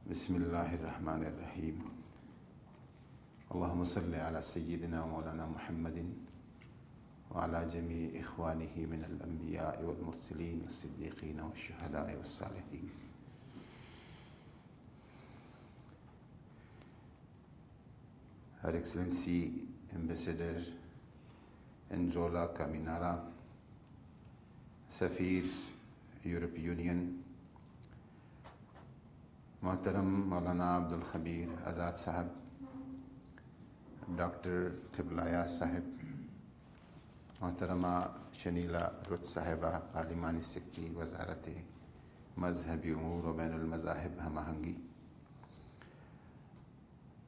بسم اللہ الرحمن الرحیم اللہم صلی علی سیدنا مولانا محمد وعلی جمیع اخوانہ من الانبیاء والمرسلین والصدیقین والشہداء والصالحین۔ ہر ایکسلنسی ایمبیسیڈر انجولا کامینارا، سفیر یورپ یونین، محترم مولانا عبدالخبیر آزاد صاحب، ڈاکٹر قبلہ یاز صاحب، محترمہ شنیلا رت صاحبہ، پارلیمانی سیکرٹری وزارت مذہبی امور و بین المذاہب ہم آہنگی،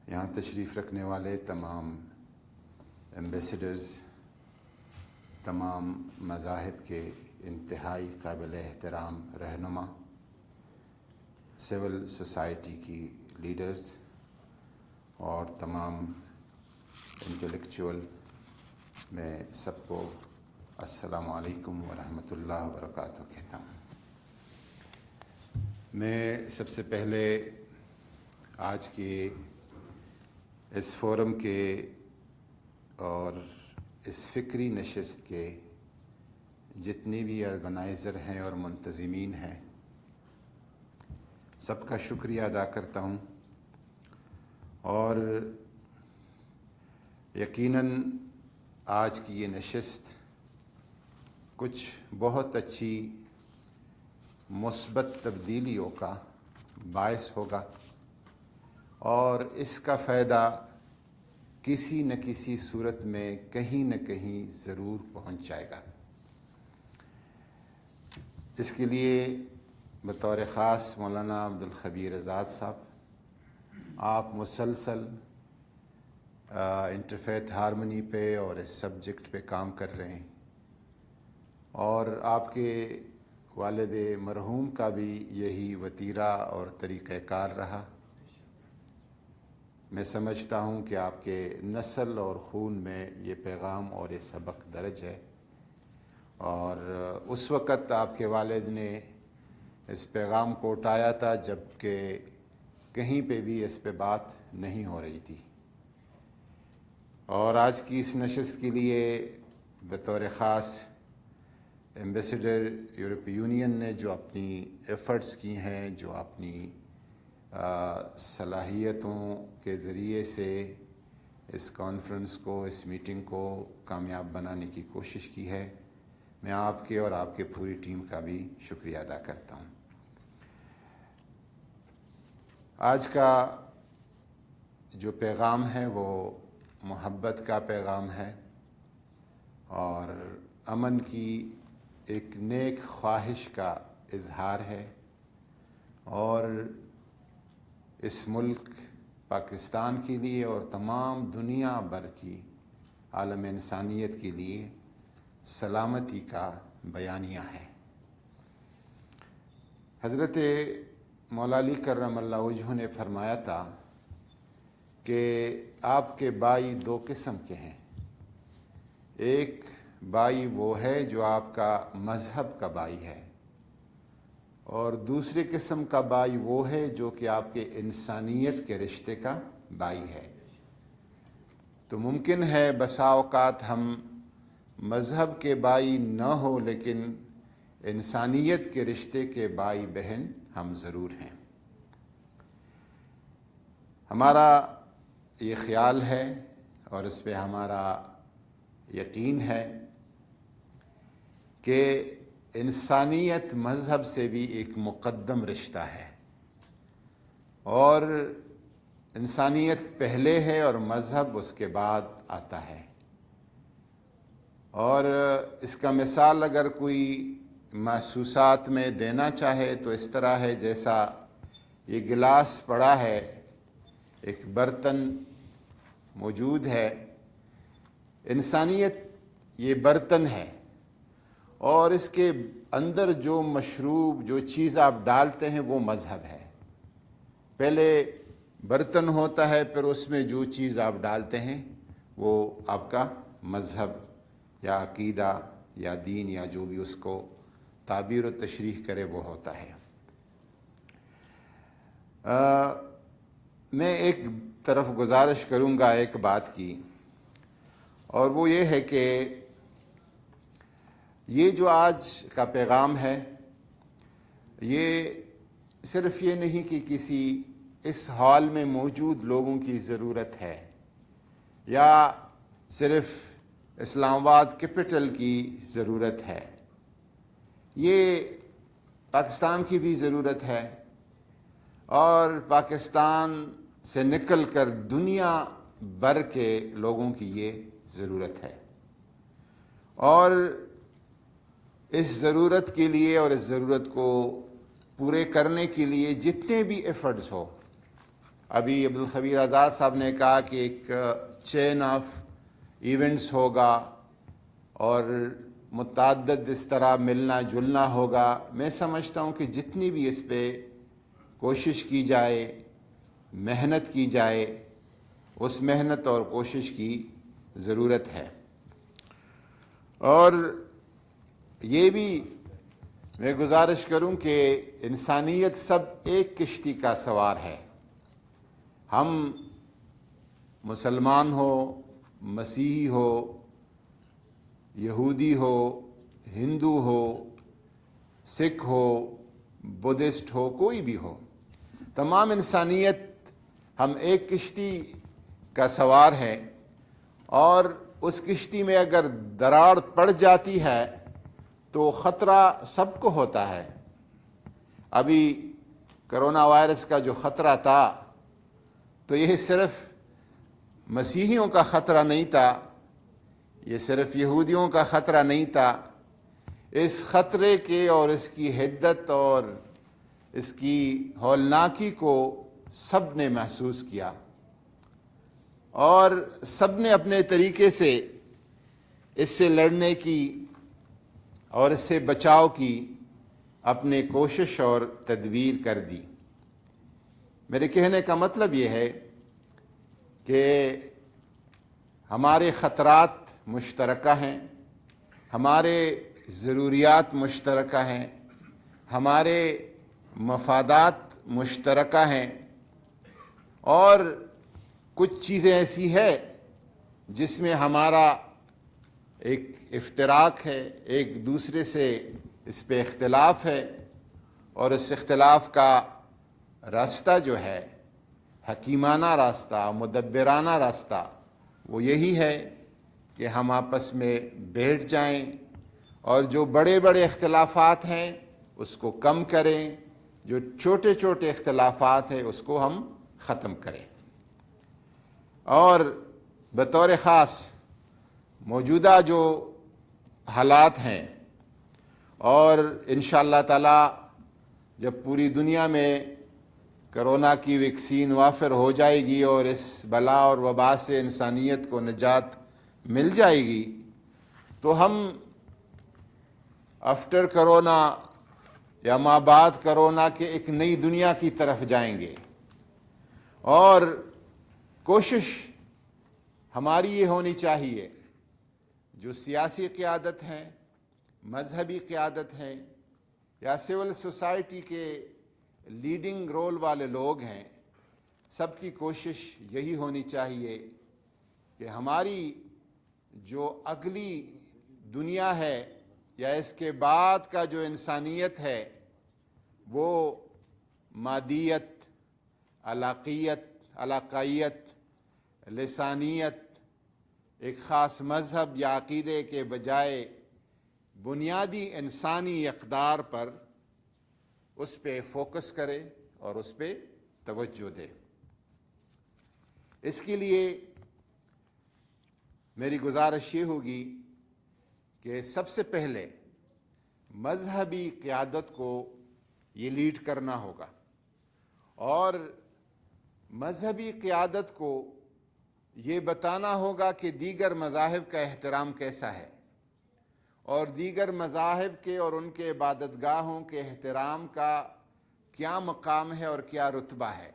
یہاں تشریف رکھنے والے تمام ایمبیسیڈرز، تمام مذاہب کے انتہائی قابل احترام رہنما، سول سوسائٹی کی لیڈرز اور تمام انٹلیکچوئل، میں سب کو السلام علیکم ورحمۃ اللہ وبرکاتہ کہتا ہوں۔ میں سب سے پہلے آج کے اس فورم کے اور اس فکری نشست کے جتنے بھی آرگنائزر ہیں اور منتظمین ہیں، سب کا شکریہ ادا کرتا ہوں، اور یقیناً آج کی یہ نشست کچھ بہت اچھی مثبت تبدیلیوں کا باعث ہوگا، اور اس کا فائدہ کسی نہ کسی صورت میں کہیں نہ کہیں ضرور پہنچ جائے گا۔ اس کے لیے بطور خاص مولانا عبدالخبیر آزاد صاحب، آپ مسلسل انٹرفیتھ ہارمنی پہ اور اس سبجیکٹ پہ کام کر رہے ہیں، اور آپ کے والد مرحوم کا بھی یہی وتیرہ اور طریقہ کار رہا۔ میں سمجھتا ہوں کہ آپ کے نسل اور خون میں یہ پیغام اور یہ سبق درج ہے، اور اس وقت آپ کے والد نے اس پیغام کو اٹھایا تھا جب کہ کہیں پہ بھی اس پہ بات نہیں ہو رہی تھی، اور آج کی اس نشست کے لیے بطور خاص ایمبیسیڈر یورپ یونین نے جو اپنی ایفرٹس کی ہیں، جو اپنی صلاحیتوں کے ذریعے سے اس کانفرنس کو، اس میٹنگ کو کامیاب بنانے کی کوشش کی ہے، میں آپ کے اور آپ کے پوری ٹیم کا بھی شکریہ ادا کرتا ہوں۔ آج کا جو پیغام ہے وہ محبت کا پیغام ہے، اور امن کی ایک نیک خواہش کا اظہار ہے، اور اس ملک پاکستان کے لیے اور تمام دنیا بھر کی عالم انسانیت کے لیے سلامتی کا بیانیہ ہے۔ حضرت مولا علی کرم اللہ وجہہ نے فرمایا تھا کہ آپ کے بھائی دو قسم کے ہیں، ایک بھائی وہ ہے جو آپ کا مذہب کا بھائی ہے، اور دوسری قسم کا بھائی وہ ہے جو کہ آپ کے انسانیت کے رشتے کا بھائی ہے۔ تو ممکن ہے بسا اوقات ہم مذہب کے بھائی نہ ہو، لیکن انسانیت کے رشتے کے بھائی بہن ہم ضرور ہیں۔ ہمارا یہ خیال ہے اور اس پہ ہمارا یقین ہے کہ انسانیت مذہب سے بھی ایک مقدم رشتہ ہے، اور انسانیت پہلے ہے اور مذہب اس کے بعد آتا ہے۔ اور اس کا مثال اگر کوئی محسوسات میں دینا چاہے تو اس طرح ہے، جیسا یہ گلاس پڑا ہے، ایک برتن موجود ہے، انسانیت یہ برتن ہے، اور اس کے اندر جو مشروب، جو چیز آپ ڈالتے ہیں وہ مذہب ہے۔ پہلے برتن ہوتا ہے، پھر اس میں جو چیز آپ ڈالتے ہیں وہ آپ کا مذہب یا عقیدہ یا دین یا جو بھی اس کو تعبیر و تشریح کرے وہ ہوتا ہے۔ میں ایک طرف گزارش کروں گا ایک بات کی، اور وہ یہ ہے کہ یہ جو آج کا پیغام ہے یہ صرف یہ نہیں کہ کسی اس ہال میں موجود لوگوں کی ضرورت ہے یا صرف اسلام آباد کیپٹل کی ضرورت ہے، یہ پاکستان کی بھی ضرورت ہے، اور پاکستان سے نکل کر دنیا بھر کے لوگوں کی یہ ضرورت ہے۔ اور اس ضرورت کے لیے اور اس ضرورت کو پورے کرنے کے لیے جتنے بھی ایفرٹس ہو، ابھی عبدالخبیر آزاد صاحب نے کہا کہ ایک چین آف ایونٹس ہوگا اور متعدد اس طرح ملنا جلنا ہوگا۔ میں سمجھتا ہوں کہ جتنی بھی اس پہ کوشش کی جائے، محنت کی جائے، اس محنت اور کوشش کی ضرورت ہے۔ اور یہ بھی میں گزارش کروں کہ انسانیت سب ایک کشتی کا سوار ہے۔ ہم مسلمان ہو، مسیحی ہو، یہودی ہو، ہندو ہو، سکھ ہو، بدھسٹ ہو، کوئی بھی ہو، تمام انسانیت ہم ایک کشتی کا سوار ہے، اور اس کشتی میں اگر دراڑ پڑ جاتی ہے تو خطرہ سب کو ہوتا ہے۔ ابھی کرونا وائرس کا جو خطرہ تھا تو یہ صرف مسیحیوں کا خطرہ نہیں تھا، یہ صرف یہودیوں کا خطرہ نہیں تھا۔ اس خطرے کے اور اس کی حدت اور اس کی ہولناکی کو سب نے محسوس کیا، اور سب نے اپنے طریقے سے اس سے لڑنے کی اور اس سے بچاؤ کی اپنے کوشش اور تدبیر کر دی۔ میرے کہنے کا مطلب یہ ہے کہ ہمارے خطرات مشترکہ ہیں، ہمارے ضروریات مشترکہ ہیں، ہمارے مفادات مشترکہ ہیں، اور کچھ چیزیں ایسی ہیں جس میں ہمارا ایک افتراق ہے، ایک دوسرے سے اس پہ اختلاف ہے، اور اس اختلاف کا راستہ جو ہے، حکیمانہ راستہ، مدبرانہ راستہ، وہ یہی ہے کہ ہم آپس میں بیٹھ جائیں اور جو بڑے بڑے اختلافات ہیں اس کو کم کریں، جو چھوٹے چھوٹے اختلافات ہیں اس کو ہم ختم کریں۔ اور بطور خاص موجودہ جو حالات ہیں، اور انشاءاللہ تعالی جب پوری دنیا میں کرونا کی ویکسین وافر ہو جائے گی اور اس بلا اور وبا سے انسانیت کو نجات مل جائے گی، تو ہم آفٹر کرونا یا ما بعد کرونا کے ایک نئی دنیا کی طرف جائیں گے۔ اور کوشش ہماری یہ ہونی چاہیے، جو سیاسی قیادت ہیں، مذہبی قیادت ہیں، یا سول سوسائٹی کے لیڈنگ رول والے لوگ ہیں، سب کی کوشش یہی ہونی چاہیے کہ ہماری جو اگلی دنیا ہے یا اس کے بعد کا جو انسانیت ہے، وہ مادیت، علاقائیت، لسانیت، ایک خاص مذہب یا عقیدے کے بجائے بنیادی انسانی اقدار پر اس پہ فوکس کرے اور اس پہ توجہ دے۔ اس کے لیے میری گزارش یہ ہوگی کہ سب سے پہلے مذہبی قیادت کو یہ لیڈ کرنا ہوگا، اور مذہبی قیادت کو یہ بتانا ہوگا کہ دیگر مذاہب کا احترام کیسا ہے، اور دیگر مذاہب کے اور ان کے عبادت گاہوں کے احترام کا کیا مقام ہے اور کیا رتبہ ہے۔